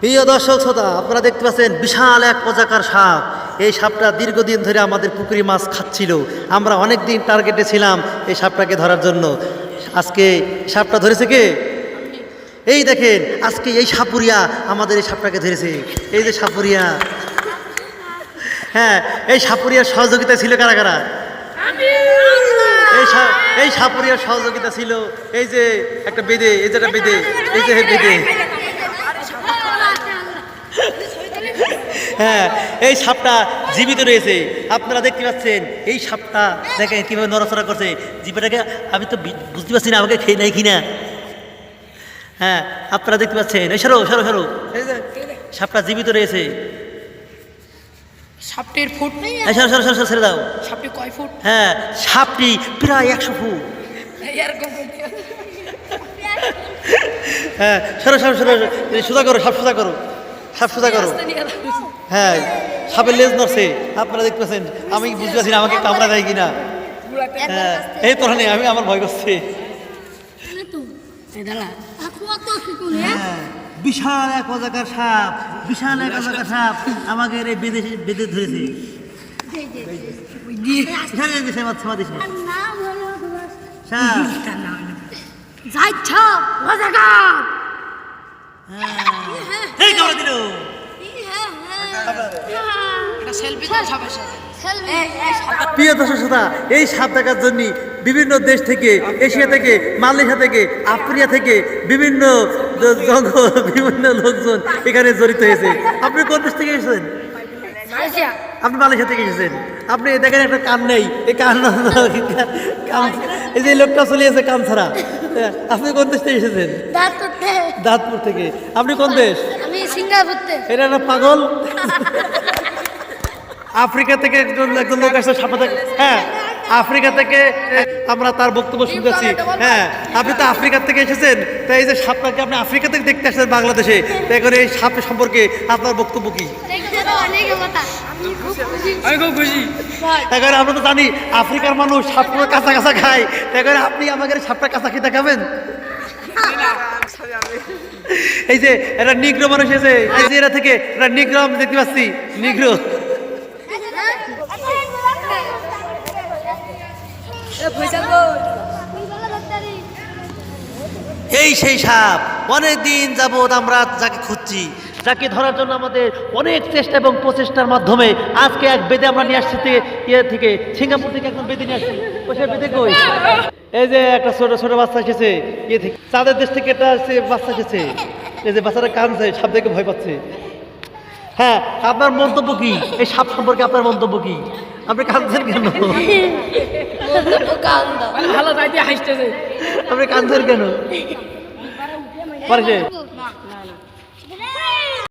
প্রিয় দর্শক শ্রোতা, আপনারা দেখতে পাচ্ছেন বিশাল এক অজাকার সাপ। এই সাপটা দীর্ঘদিন ধরে আমাদের পুকুরি মাছ খাচ্ছিল। আমরা অনেক দিন টার্গেটে ছিলাম এই সাপটাকে ধরার জন্য। আজকে সাপটা ধরেছে কে? এই দেখেন, আজকে এই সাপুরিয়া আমাদের এই সাপটাকে ধরেছে। এই যে সাপুরিয়া, হ্যাঁ, এই সাপুরিয়ার সহযোগিতা ছিল কারা কারা? এই সাপুরিয়ার সহযোগিতা ছিল এই যে একটা বেদে, এই যে একটা বেদে, এই যে বেদে, হ্যাঁ, এই সাপটা জীবিত রয়েছে। আপনারা দেখতে পাচ্ছেন এই সাপটা দেখেন কিভাবে নড়াচড়া করছে জীবটাকে। আমি তো বুঝতে পারছি না আমাকে খেয়ে নাই কিনা। হ্যাঁ, আপনারা দেখতে পাচ্ছেন। এই সরো সরো সরো, সাপটা জীবিত রয়েছে। সাপটির ফুট নেই, সরো সরো সরো, ছেড়ে দাও। সাপটি কয় ফুট? হ্যাঁ, সাপটি প্রায় 100 ফুট। হ্যাঁ, সরো সরো সরো, সোজা করো, সাপ সোজা করো, সাপ সোজা করো। হ্যাঁ, সাপের লেজ নড়ছে, আপনারা দেখতে পাচ্ছেন। আমি বুঝতে পারছি না আমাকে কামড়া দেয় কিনা। হ্যাঁ, এই তো নেই, আমি আমার ভয় করছি। বিশাল এক অজাকার সাপ, বিশাল এক অজাকার সাপ আমাকে এই বেঁধে ধরেছে। প্রিয় দর্শক শ্রোতা, এই সাপ দেখার জন্য বিভিন্ন দেশ থেকে, এশিয়া থেকে, মালয়েশিয়া থেকে, আফ্রিকা থেকে বিভিন্ন বিভিন্ন লোকজন এখানে জড়িত হয়েছে। আপনি কোন দেশ থেকে এসেছেন? আপনি মালয়েশিয়া থেকে এসেছেন। আপনি দেখেন একটা কান নেই, এই কান, এই যে লোকটা চলে এসেছে কান ছাড়া। আপনি কোন দেশ থেকে এসেছেন? দাঁতপুর থেকে। আপনি কোন দেশ? সিঙ্গাপুর থেকে। এটা একটা পাগল। আফ্রিকা থেকে একজন লোক আসছে সাপে। হ্যাঁ, আফ্রিকা থেকে আমরা তার বক্তব্য শুনতেছি। হ্যাঁ, আপনি তো আফ্রিকা থেকে এসেছেন, তাই এই যে সাপটাকে আপনি আফ্রিকা থেকে দেখতে আসছেন বাংলাদেশে, তাই এখন এই সাপ সম্পর্কে আপনার বক্তব্য কি? আমি খুব খুশি। এখন আমরা তো জানি আফ্রিকার মানুষ সাপ কাঁচা কাঁচা খায়, তাই আপনি আমাকে সাপটা কাঁচা খেয়ে দেখাবেন? এই যে একটা নিগ্রো মানুষ এসে, এই যে এরা থেকে একটা নিগ্রো আমি দেখতে পাচ্ছি, নিগ্রো। এই সেই সাপ, অনেক দিন যাবৎ আমরা যাকে খুঁজছি, যাকে ধরার জন্য আমাদের অনেক চেষ্টা এবং প্রচেষ্টার মাধ্যমে আজকে এক বেদে আমরা নিয়ে আসছি থেকে সিঙ্গাপুর থেকে একদম বেদে নিয়ে আসছি। সে বেদে কই? এই যে একটা ছোট ছোট বাচ্চা এসেছে থেকে, চাঁদের দেশ থেকে একটা বাচ্চা এসেছে। এই যে বাচ্চাটা কাঁদছে, সাপ দেখে ভয় পাচ্ছে। হ্যাঁ, আপনার মন্তব্য কি এই সাপ সম্পর্কে? আপনার মন্তব্য কি? আপনি কাঁদছেন কেন? ভালো তাই হাসতেছে। আপনি কাঁদছেন কেন?